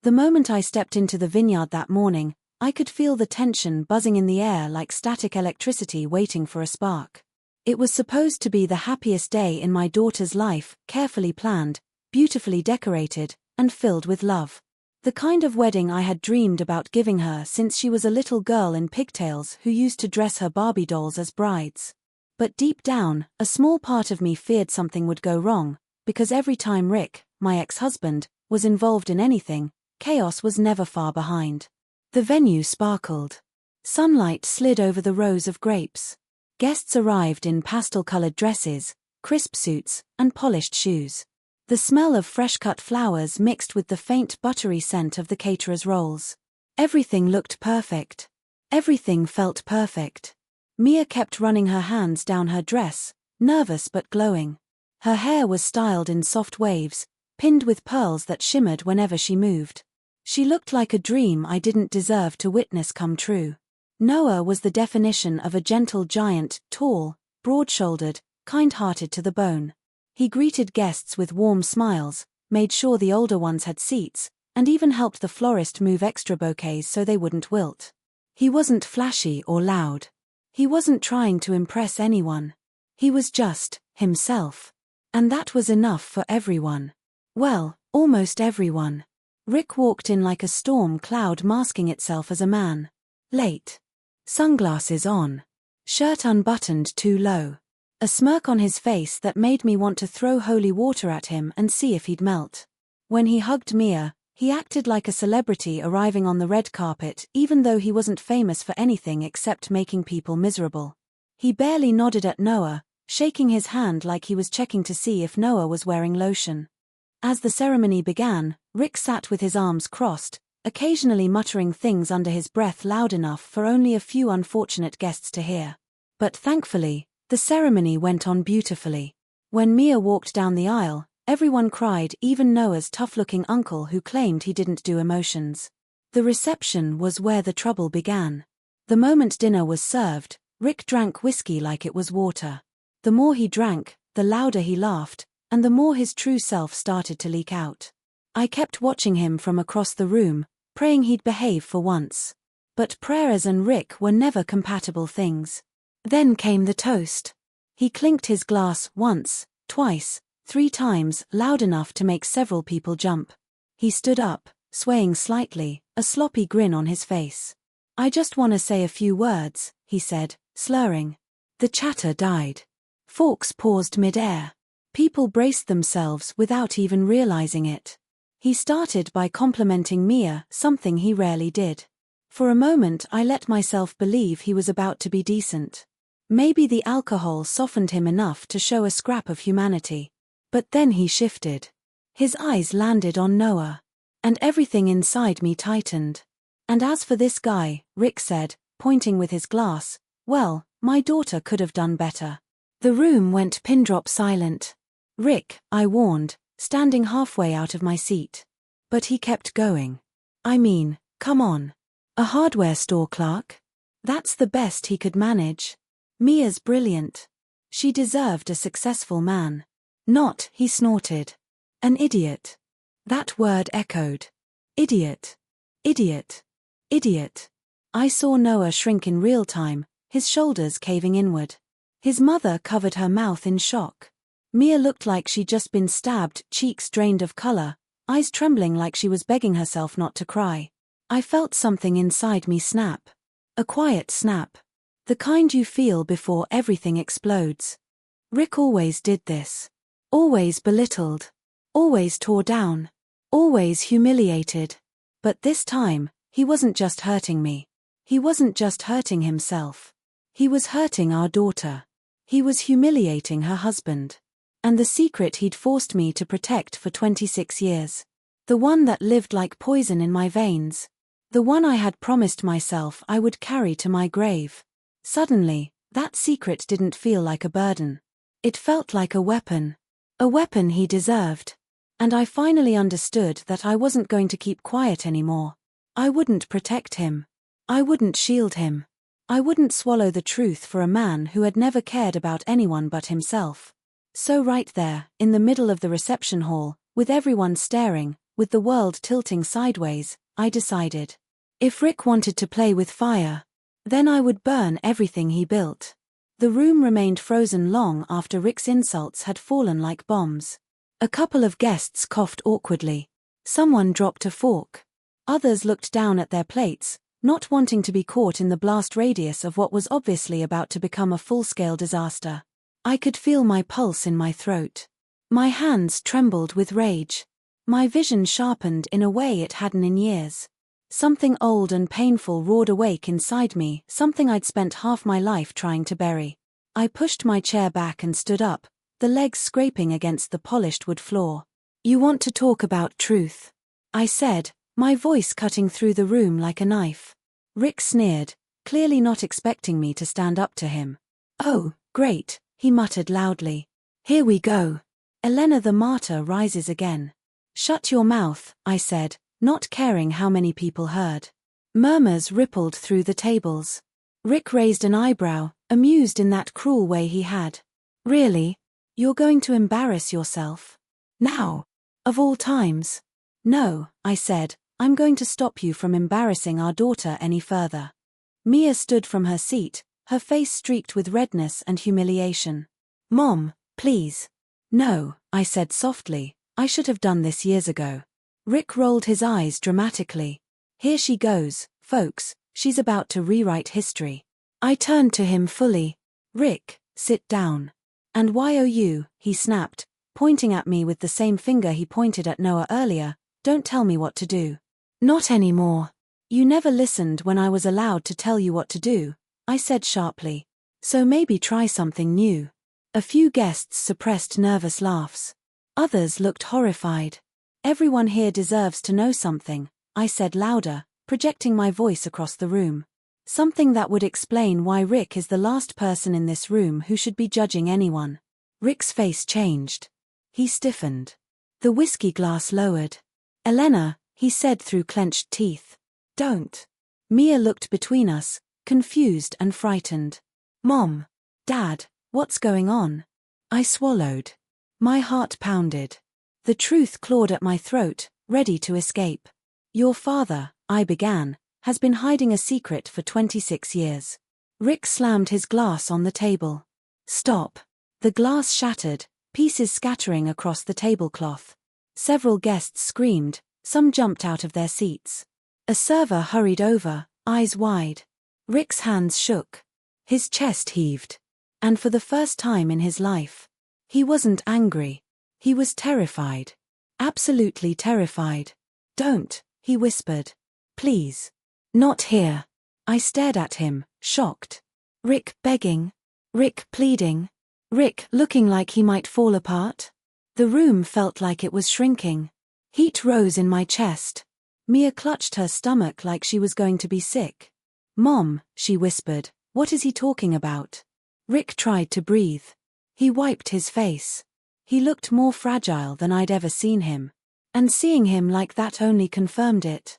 The moment I stepped into the vineyard that morning, I could feel the tension buzzing in the air like static electricity waiting for a spark. It was supposed to be the happiest day in my daughter's life, carefully planned, beautifully decorated, and filled with love. The kind of wedding I had dreamed about giving her since she was a little girl in pigtails who used to dress her Barbie dolls as brides. But deep down, a small part of me feared something would go wrong, because every time Rick, my ex-husband, was involved in anything, chaos was never far behind. The venue sparkled. Sunlight slid over the rows of grapes. Guests arrived in pastel-colored dresses, crisp suits, and polished shoes. The smell of fresh-cut flowers mixed with the faint buttery scent of the caterer's rolls. Everything looked perfect. Everything felt perfect. Mia kept running her hands down her dress, nervous but glowing. Her hair was styled in soft waves, pinned with pearls that shimmered whenever she moved. She looked like a dream I didn't deserve to witness come true. Noah was the definition of a gentle giant, tall, broad-shouldered, kind-hearted to the bone. He greeted guests with warm smiles, made sure the older ones had seats, and even helped the florist move extra bouquets so they wouldn't wilt. He wasn't flashy or loud. He wasn't trying to impress anyone. He was just himself. And that was enough for everyone. Well, almost everyone. Rick walked in like a storm cloud masking itself as a man. Late. Sunglasses on. Shirt unbuttoned too low. A smirk on his face that made me want to throw holy water at him and see if he'd melt. When he hugged Mia, he acted like a celebrity arriving on the red carpet even though he wasn't famous for anything except making people miserable. He barely nodded at Noah, shaking his hand like he was checking to see if Noah was wearing lotion. As the ceremony began, Rick sat with his arms crossed, occasionally muttering things under his breath loud enough for only a few unfortunate guests to hear. But thankfully, the ceremony went on beautifully. When Mia walked down the aisle, everyone cried, even Noah's tough-looking uncle who claimed he didn't do emotions. The reception was where the trouble began. The moment dinner was served, Rick drank whiskey like it was water. The more he drank, the louder he laughed, and the more his true self started to leak out. I kept watching him from across the room, praying he'd behave for once. But prayers and Rick were never compatible things. Then came the toast. He clinked his glass once, twice, 3 times, loud enough to make several people jump. He stood up, swaying slightly, a sloppy grin on his face. "I just want to say a few words," he said, slurring. The chatter died. Forks paused mid-air. People braced themselves without even realizing it. He started by complimenting Mia, something he rarely did. For a moment I let myself believe he was about to be decent. Maybe the alcohol softened him enough to show a scrap of humanity. But then he shifted. His eyes landed on Noah. And everything inside me tightened. "And as for this guy," Rick said, pointing with his glass, "well, my daughter could have done better." The room went pin-drop silent. "Rick," I warned, standing halfway out of my seat. But he kept going. "I mean, come on. A hardware store clerk? That's the best he could manage. Mia's brilliant. She deserved a successful man. Not," he snorted. "An idiot." That word echoed. Idiot. Idiot. Idiot. I saw Noah shrink in real time, his shoulders caving inward. His mother covered her mouth in shock. Mia looked like she'd just been stabbed, cheeks drained of color, eyes trembling like she was begging herself not to cry. I felt something inside me snap. A quiet snap. The kind you feel before everything explodes. Rick always did this. Always belittled. Always tore down. Always humiliated. But this time, he wasn't just hurting me. He wasn't just hurting himself. He was hurting our daughter. He was humiliating her husband. And the secret he'd forced me to protect for 26 years. The one that lived like poison in my veins. The one I had promised myself I would carry to my grave. Suddenly, that secret didn't feel like a burden. It felt like a weapon. A weapon he deserved. And I finally understood that I wasn't going to keep quiet anymore. I wouldn't protect him. I wouldn't shield him. I wouldn't swallow the truth for a man who had never cared about anyone but himself. So right there, in the middle of the reception hall, with everyone staring, with the world tilting sideways, I decided. If Rick wanted to play with fire, then I would burn everything he built. The room remained frozen long after Rick's insults had fallen like bombs. A couple of guests coughed awkwardly. Someone dropped a fork. Others looked down at their plates, not wanting to be caught in the blast radius of what was obviously about to become a full-scale disaster. I could feel my pulse in my throat. My hands trembled with rage. My vision sharpened in a way it hadn't in years. Something old and painful roared awake inside me, something I'd spent half my life trying to bury. I pushed my chair back and stood up, the legs scraping against the polished wood floor. "You want to talk about truth?" I said, my voice cutting through the room like a knife. Rick sneered, clearly not expecting me to stand up to him. "Oh, great," he muttered loudly. "Here we go. Elena the martyr rises again." "Shut your mouth," I said, not caring how many people heard. Murmurs rippled through the tables. Rick raised an eyebrow, amused in that cruel way he had. "Really? You're going to embarrass yourself? Now? Of all times?" "No," I said, "I'm going to stop you from embarrassing our daughter any further." Mia stood from her seat, her face streaked with redness and humiliation. "Mom, please." "No," I said softly, "I should have done this years ago." Rick rolled his eyes dramatically. "Here she goes, folks, she's about to rewrite history." I turned to him fully. "Rick, sit down." "And you?" he snapped, pointing at me with the same finger he pointed at Noah earlier. "Don't tell me what to do." "Not anymore. You never listened when I was allowed to tell you what to do," I said sharply. "So maybe try something new." A few guests suppressed nervous laughs. Others looked horrified. "Everyone here deserves to know something," I said louder, projecting my voice across the room. "Something that would explain why Rick is the last person in this room who should be judging anyone." Rick's face changed. He stiffened. The whiskey glass lowered. "Elena," he said through clenched teeth. "Don't." Mia looked between us, confused and frightened. "Mom. Dad, what's going on?" I swallowed. My heart pounded. The truth clawed at my throat, ready to escape. "Your father," I began, "has been hiding a secret for 26 years. Rick slammed his glass on the table. "Stop." The glass shattered, pieces scattering across the tablecloth. Several guests screamed, some jumped out of their seats. A server hurried over, eyes wide. Rick's hands shook. His chest heaved. And for the first time in his life, he wasn't angry. He was terrified. Absolutely terrified. "Don't," he whispered. "Please." "Not here." I stared at him, shocked. Rick begging. Rick pleading. Rick looking like he might fall apart. The room felt like it was shrinking. Heat rose in my chest. Mia clutched her stomach like she was going to be sick. "Mom," she whispered, "what is he talking about?" Rick tried to breathe. He wiped his face. He looked more fragile than I'd ever seen him. And seeing him like that only confirmed it.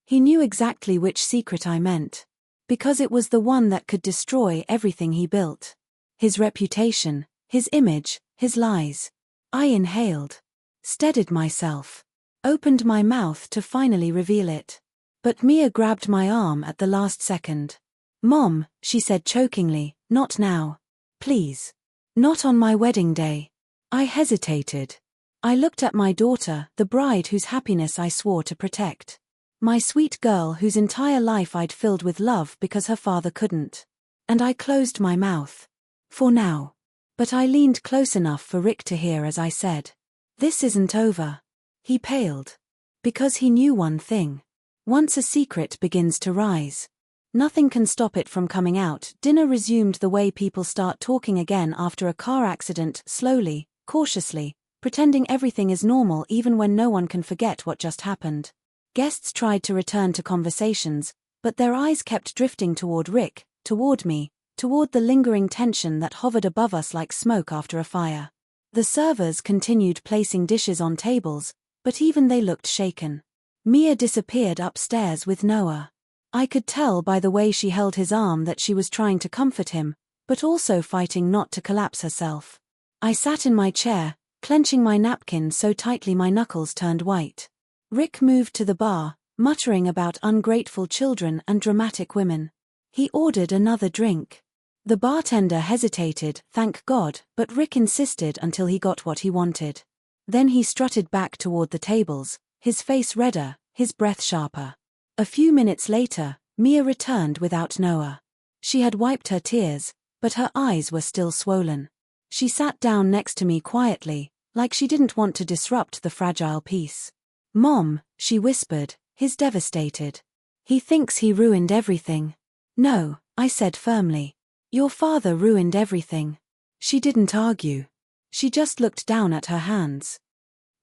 He knew exactly which secret I meant. Because it was the one that could destroy everything he built. His reputation, his image, his lies. I inhaled. Steadied myself. Opened my mouth to finally reveal it. But Mia grabbed my arm at the last second. "Mom," she said chokingly, "not now. Please. Not on my wedding day." I hesitated. I looked at my daughter, the bride whose happiness I swore to protect. My sweet girl whose entire life I'd filled with love because her father couldn't. And I closed my mouth. For now. But I leaned close enough for Rick to hear as I said, "This isn't over." He paled. Because he knew one thing. Once a secret begins to rise, nothing can stop it from coming out. Dinner resumed the way people start talking again after a car accident, slowly, cautiously, pretending everything is normal even when no one can forget what just happened. Guests tried to return to conversations, but their eyes kept drifting toward Rick, toward me, toward the lingering tension that hovered above us like smoke after a fire. The servers continued placing dishes on tables, but even they looked shaken. Mia disappeared upstairs with Noah. I could tell by the way she held his arm that she was trying to comfort him, but also fighting not to collapse herself. I sat in my chair, clenching my napkin so tightly my knuckles turned white. Rick moved to the bar, muttering about ungrateful children and dramatic women. He ordered another drink. The bartender hesitated, thank God, but Rick insisted until he got what he wanted. Then he strutted back toward the tables, his face redder, his breath sharper. A few minutes later, Mia returned without Noah. She had wiped her tears, but her eyes were still swollen. She sat down next to me quietly, like she didn't want to disrupt the fragile peace. "Mom," she whispered, "he's devastated. He thinks he ruined everything." "No," I said firmly. "Your father ruined everything." She didn't argue. She just looked down at her hands.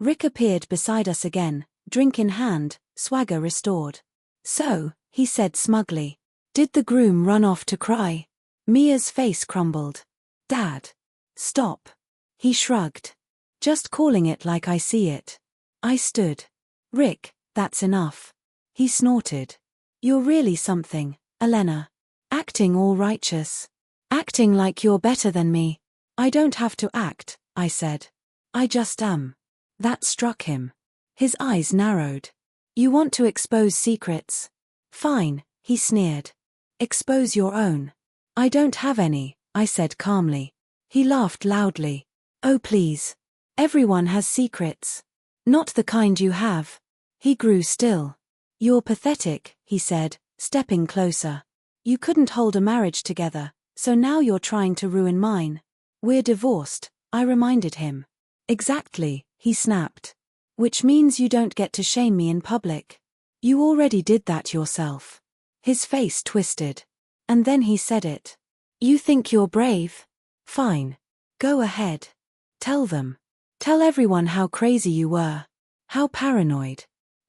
Rick appeared beside us again, drink in hand, swagger restored. "So," he said smugly, "did the groom run off to cry?" Mia's face crumbled. "Dad. Stop." He shrugged. "Just calling it like I see it." I stood. "Rick, that's enough." He snorted. "You're really something, Elena. Acting all righteous. Acting like you're better than me." "I don't have to act," I said. "I just am." That struck him. His eyes narrowed. "You want to expose secrets? Fine," he sneered. "Expose your own." "I don't have any," I said calmly. He laughed loudly. "Oh please. Everyone has secrets. Not the kind you have." He grew still. "You're pathetic," he said, stepping closer. "You couldn't hold a marriage together, so now you're trying to ruin mine." "We're divorced," I reminded him. "Exactly," he snapped. "Which means you don't get to shame me in public. You already did that yourself." His face twisted. And then he said it. "You think you're brave? Fine. Go ahead. Tell them. Tell everyone how crazy you were. How paranoid.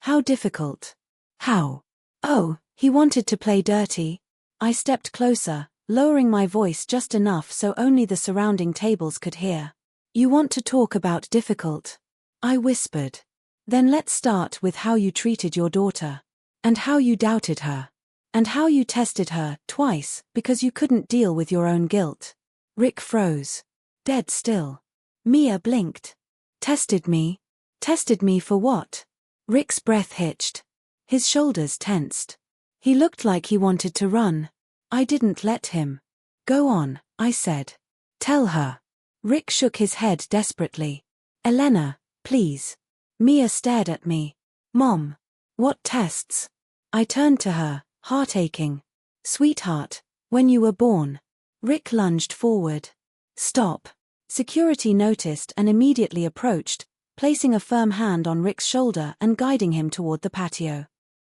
How difficult. How." "Oh," he wanted to play dirty. I stepped closer, lowering my voice just enough so only the surrounding tables could hear. "You want to talk about difficult?" I whispered. "Then let's start with how you treated your daughter. And how you doubted her. And how you tested her, twice, because you couldn't deal with your own guilt." Rick froze. Dead still. Mia blinked. "Tested me? Tested me for what?" Rick's breath hitched. His shoulders tensed. He looked like he wanted to run. I didn't let him. "Go on," I said. "Tell her." Rick shook his head desperately. "Elena, please." Mia stared at me. "Mom. What tests?" I turned to her, heart aching. "Sweetheart, when you were born." Rick lunged forward. "Stop." Security noticed and immediately approached, placing a firm hand on Rick's shoulder and guiding him toward the patio.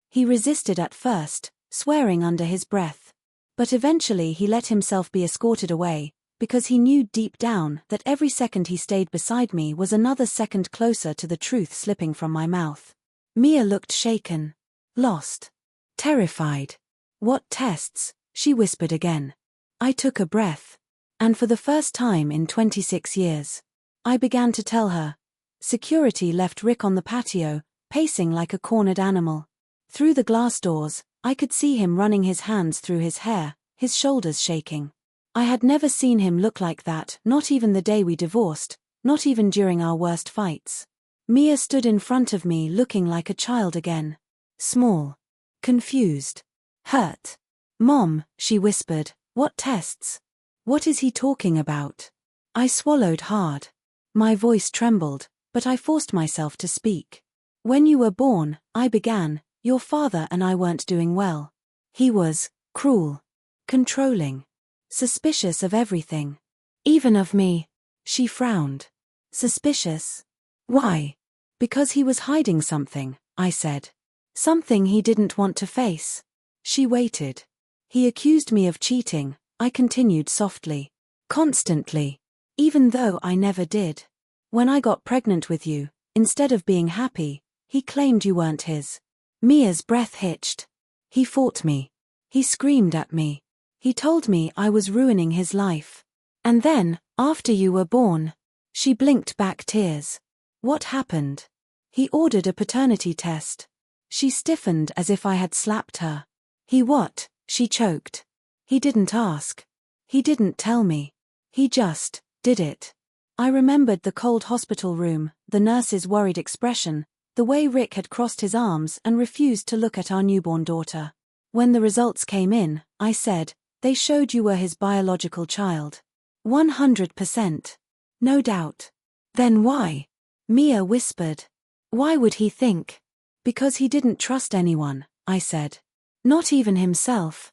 He resisted at first, swearing under his breath. But eventually he let himself be escorted away, because he knew deep down that every second he stayed beside me was another second closer to the truth slipping from my mouth. Mia looked shaken. Lost. Terrified. "What tests?" she whispered again. I took a breath. And for the first time in 26 years, I began to tell her. Security left Rick on the patio, pacing like a cornered animal. Through the glass doors, I could see him running his hands through his hair, his shoulders shaking. I had never seen him look like that, not even the day we divorced, not even during our worst fights. Mia stood in front of me looking like a child again. Small. Confused. Hurt. "Mom," she whispered, "what tests? What is he talking about?" I swallowed hard. My voice trembled, but I forced myself to speak. "When you were born," I began, "your father and I weren't doing well. He was cruel, controlling, suspicious of everything. Even of me." She frowned. "Suspicious? Why?" "Because he was hiding something," I said. "Something he didn't want to face." She waited. "He accused me of cheating," I continued softly. "Constantly. Even though I never did. When I got pregnant with you, instead of being happy, he claimed you weren't his." Mia's breath hitched. "He fought me. He screamed at me. He told me I was ruining his life. And then, after you were born," she blinked back tears. "What happened?" "He ordered a paternity test." She stiffened as if I had slapped her. "He what?" she choked. "He didn't ask. He didn't tell me. He just did it." I remembered the cold hospital room, the nurse's worried expression, The way Rick had crossed his arms and refused to look at our newborn daughter. When the results came in, I said, "They showed you were his biological child." 100%. No doubt. Then why? Mia whispered. Why would he think? Because he didn't trust anyone, I said. Not even himself.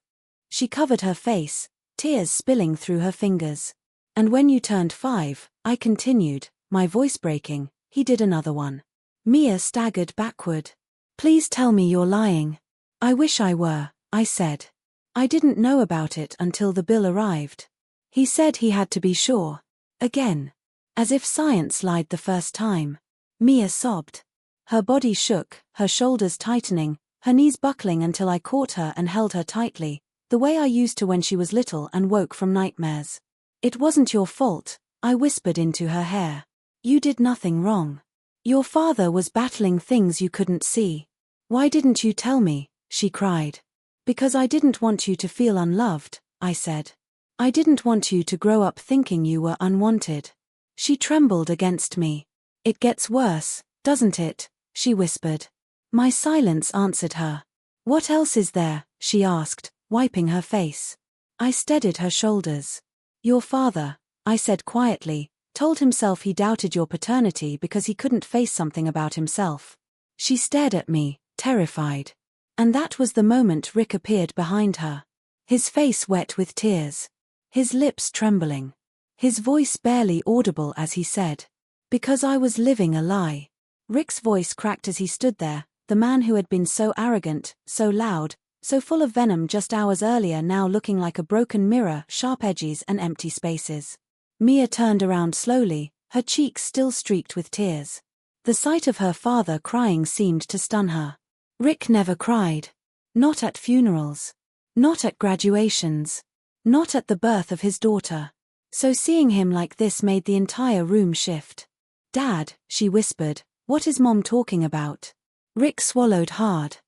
She covered her face, tears spilling through her fingers. And when you turned 5, I continued, my voice breaking, he did another one. Mia staggered backward. Please tell me you're lying. I wish I were, I said. I didn't know about it until the bill arrived. He said he had to be sure. Again. As if science lied the first time. Mia sobbed. Her body shook, her shoulders tightening, her knees buckling until I caught her and held her tightly, the way I used to when she was little and woke from nightmares. It wasn't your fault, I whispered into her hair. You did nothing wrong. Your father was battling things you couldn't see. Why didn't you tell me? She cried. Because I didn't want you to feel unloved, I said. I didn't want you to grow up thinking you were unwanted. She trembled against me. It gets worse, doesn't it? She whispered. My silence answered her. What else is there? She asked, wiping her face. I steadied her shoulders. Your father, I said quietly, told himself he doubted your paternity because he couldn't face something about himself. She stared at me, terrified. And that was the moment Rick appeared behind her. His face wet with tears. His lips trembling. His voice barely audible as he said, because I was living a lie. Rick's voice cracked as he stood there, the man who had been so arrogant, so loud, so full of venom just hours earlier now looking like a broken mirror, sharp edges and empty spaces. Mia turned around slowly, her cheeks still streaked with tears. The sight of her father crying seemed to stun her. Rick never cried. Not at funerals. Not at graduations. Not at the birth of his daughter. So seeing him like this made the entire room shift. Dad, she whispered, what is Mom talking about? Rick swallowed hard.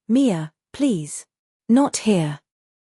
Mia, please. Not here.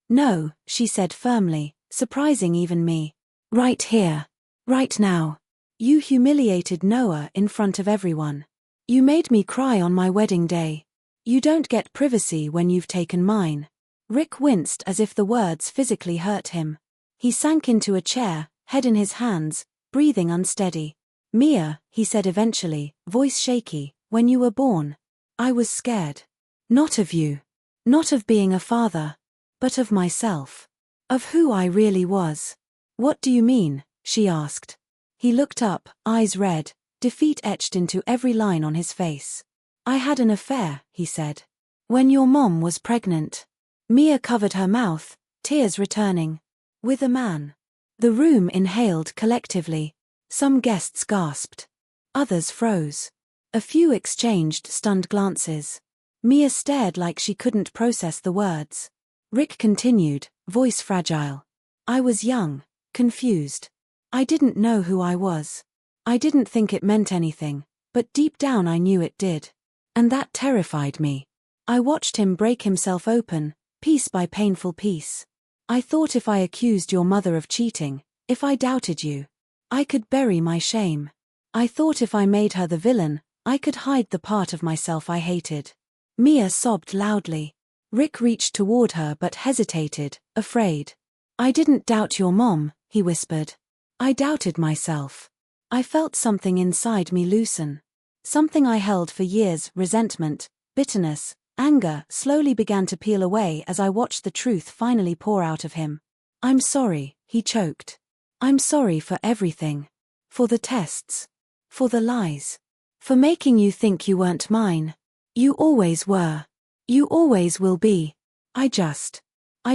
No, she said firmly, surprising even me. Right here. Right now. You humiliated Noah in front of everyone. You made me cry on my wedding day. You don't get privacy when you've taken mine. Rick winced as if the words physically hurt him. He sank into a chair, head in his hands, breathing unsteady. Mia, he said eventually, voice shaky, when you were born, I was scared. Not of you. Not of being a father. But of myself. Of who I really was. What do you mean? She asked. He looked up, eyes red, defeat etched into every line on his face. I had an affair, he said. When your mom was pregnant. Mia covered her mouth, tears returning. With a man. The room inhaled collectively. Some guests gasped. Others froze. A few exchanged stunned glances. Mia stared like she couldn't process the words. Rick continued, voice fragile. I was young, confused. I didn't know who I was. I didn't think it meant anything, but deep down I knew it did. And that terrified me. I watched him break himself open, piece by painful piece. I thought if I accused your mother of cheating, if I doubted you, I could bury my shame. I thought if I made her the villain, I could hide the part of myself I hated. Mia sobbed loudly. Rick reached toward her but hesitated, afraid. I didn't doubt your mom, he whispered. I doubted myself. I felt something inside me loosen. Something I held for years, resentment, bitterness, anger, slowly began to peel away as I watched the truth finally pour out of him. I'm sorry, he choked. I'm sorry for everything. For the tests. For the lies. For making you think you weren't mine. You always were. You always will be. I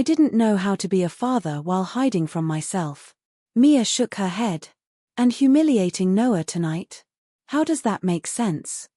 didn't know how to be a father while hiding from myself. Mia shook her head. And humiliating Noah tonight? How does that make sense?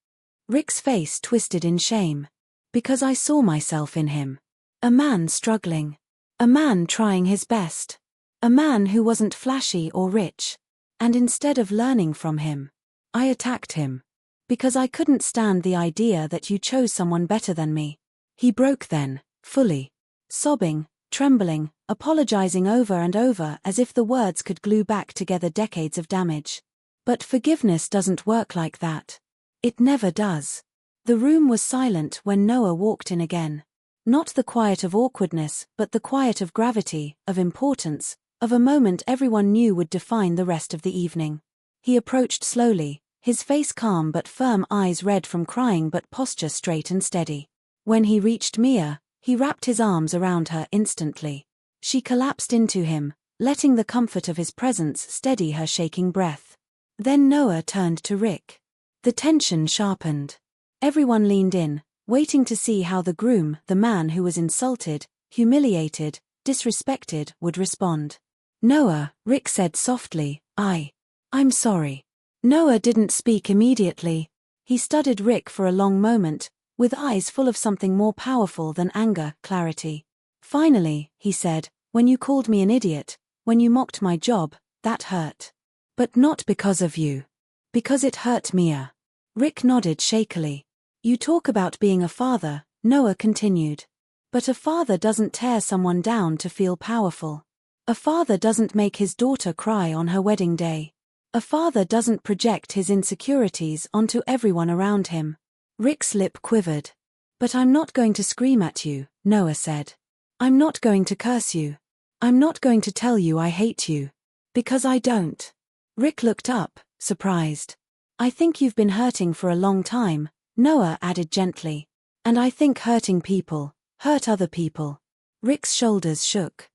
Rick's face twisted in shame. Because I saw myself in him. A man struggling. A man trying his best. A man who wasn't flashy or rich. And instead of learning from him, I attacked him. Because I couldn't stand the idea that you chose someone better than me. He broke then, fully. Sobbing, trembling, apologizing over and over as if the words could glue back together decades of damage. But forgiveness doesn't work like that. It never does. The room was silent when Noah walked in again. Not the quiet of awkwardness, but the quiet of gravity, of importance, of a moment everyone knew would define the rest of the evening. He approached slowly, his face calm but firm, eyes red from crying but posture straight and steady. When he reached Mia, he wrapped his arms around her instantly. She collapsed into him, letting the comfort of his presence steady her shaking breath. Then Noah turned to Rick. The tension sharpened. Everyone leaned in, waiting to see how the groom, the man who was insulted, humiliated, disrespected, would respond. "Noah," Rick said softly, I'm sorry." Noah didn't speak immediately. He studied Rick for a long moment, with eyes full of something more powerful than anger, clarity. "Finally," he said, "when you called me an idiot, when you mocked my job, that hurt. But not because of you. Because it hurt Mia." Rick nodded shakily. "You talk about being a father," Noah continued. "But a father doesn't tear someone down to feel powerful. A father doesn't make his daughter cry on her wedding day. A father doesn't project his insecurities onto everyone around him." Rick's lip quivered. "But I'm not going to scream at you," Noah said. "I'm not going to curse you. I'm not going to tell you I hate you. Because I don't." Rick looked up, surprised. "I think you've been hurting for a long time," Noah added gently. "And I think hurting people hurt other people." Rick's shoulders shook.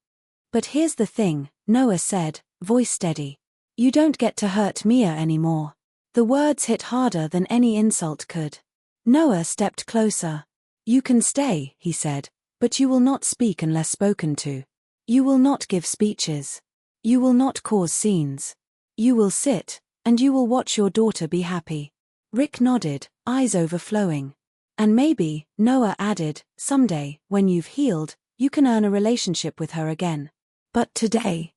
"But here's the thing," Noah said, voice steady. "You don't get to hurt Mia anymore." The words hit harder than any insult could. Noah stepped closer. "You can stay," he said, "but you will not speak unless spoken to. You will not give speeches. You will not cause scenes. You will sit, and you will watch your daughter be happy." Rick nodded, eyes overflowing. "And maybe," Noah added, "someday, when you've healed, you can earn a relationship with her again. But today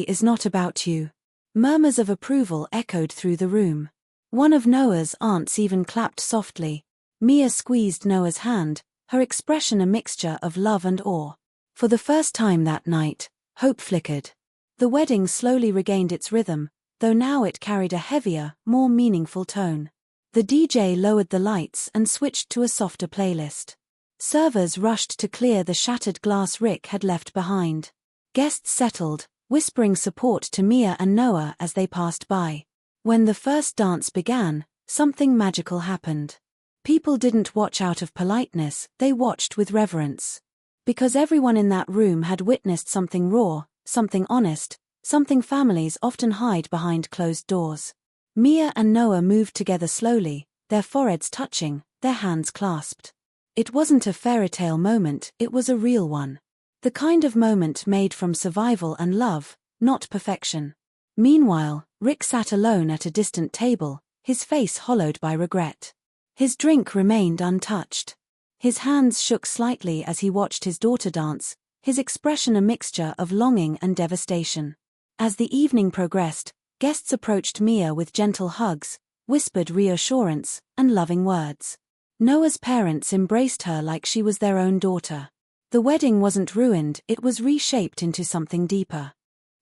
is not about you." Murmurs of approval echoed through the room. One of Noah's aunts even clapped softly. Mia squeezed Noah's hand, her expression a mixture of love and awe. For the first time that night, hope flickered. The wedding slowly regained its rhythm, though now it carried a heavier, more meaningful tone. The DJ lowered the lights and switched to a softer playlist. Servers rushed to clear the shattered glass Rick had left behind. Guests settled, whispering support to Mia and Noah as they passed by. When the first dance began, something magical happened. People didn't watch out of politeness, they watched with reverence. Because everyone in that room had witnessed something raw, something honest, something families often hide behind closed doors. Mia and Noah moved together slowly, their foreheads touching, their hands clasped. It wasn't a fairy tale moment, it was a real one. The kind of moment made from survival and love, not perfection. Meanwhile, Rick sat alone at a distant table, his face hollowed by regret. His drink remained untouched. His hands shook slightly as he watched his daughter dance, his expression a mixture of longing and devastation. As the evening progressed, guests approached Mia with gentle hugs, whispered reassurance, and loving words. Noah's parents embraced her like she was their own daughter. The wedding wasn't ruined, it was reshaped into something deeper.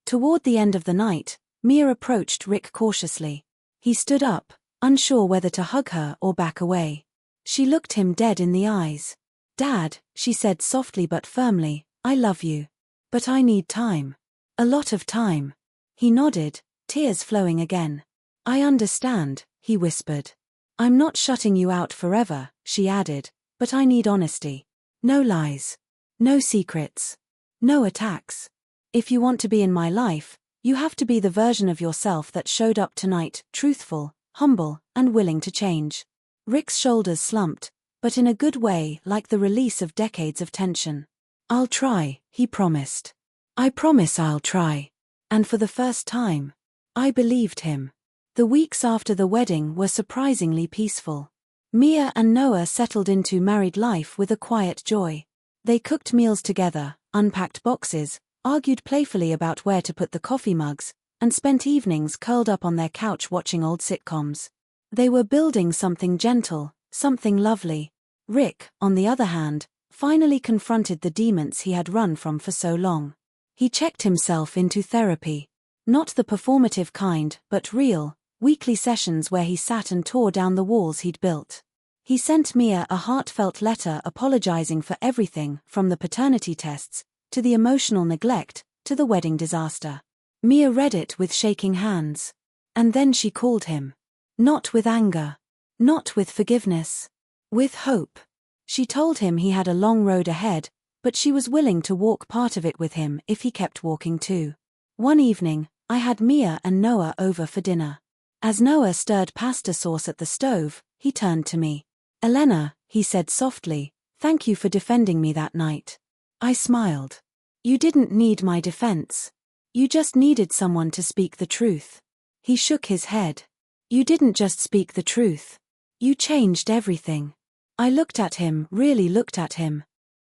Toward the end of the night, Mia approached Rick cautiously. He stood up, unsure whether to hug her or back away. She looked him dead in the eyes. "Dad," she said softly but firmly, "I love you. But I need time. A lot of time." He nodded, tears flowing again. "I understand," he whispered. "I'm not shutting you out forever," she added, "but I need honesty. No lies. No secrets. No attacks. If you want to be in my life, you have to be the version of yourself that showed up tonight, truthful, humble, and willing to change." Rick's shoulders slumped, but in a good way, like the release of decades of tension. "I'll try," he promised. "I promise I'll try." And for the first time, I believed him. The weeks after the wedding were surprisingly peaceful. Mia and Noah settled into married life with a quiet joy. They cooked meals together, unpacked boxes, argued playfully about where to put the coffee mugs, and spent evenings curled up on their couch watching old sitcoms. They were building something gentle, something lovely. Rick, on the other hand, finally confronted the demons he had run from for so long. He checked himself into therapy. Not the performative kind, but real, weekly sessions where he sat and tore down the walls he'd built. He sent Mia a heartfelt letter apologizing for everything from the paternity tests, to the emotional neglect, to the wedding disaster. Mia read it with shaking hands. And then she called him. Not with anger. Not with forgiveness. With hope. She told him he had a long road ahead, but she was willing to walk part of it with him if he kept walking too. One evening, I had Mia and Noah over for dinner. As Noah stirred pasta sauce at the stove, he turned to me. Elena, he said softly, thank you for defending me that night. I smiled. You didn't need my defense. You just needed someone to speak the truth. He shook his head. You didn't just speak the truth. You changed everything. I looked at him, really looked at him.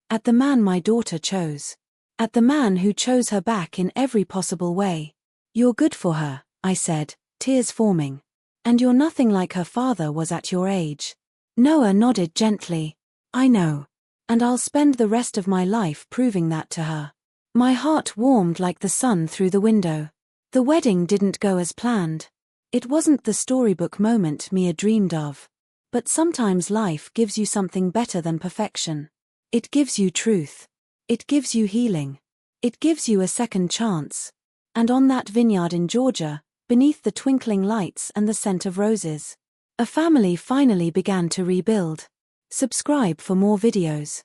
At the man my daughter chose. At the man who chose her back in every possible way. You're good for her, I said, tears forming. And you're nothing like her father was at your age. Noah nodded gently. I know. And I'll spend the rest of my life proving that to her. My heart warmed like the sun through the window. The wedding didn't go as planned. It wasn't the storybook moment Mia dreamed of. But sometimes life gives you something better than perfection. It gives you truth. It gives you healing. It gives you a second chance. And on that vineyard in Georgia, beneath the twinkling lights and the scent of roses, a family finally began to rebuild. Subscribe for more videos.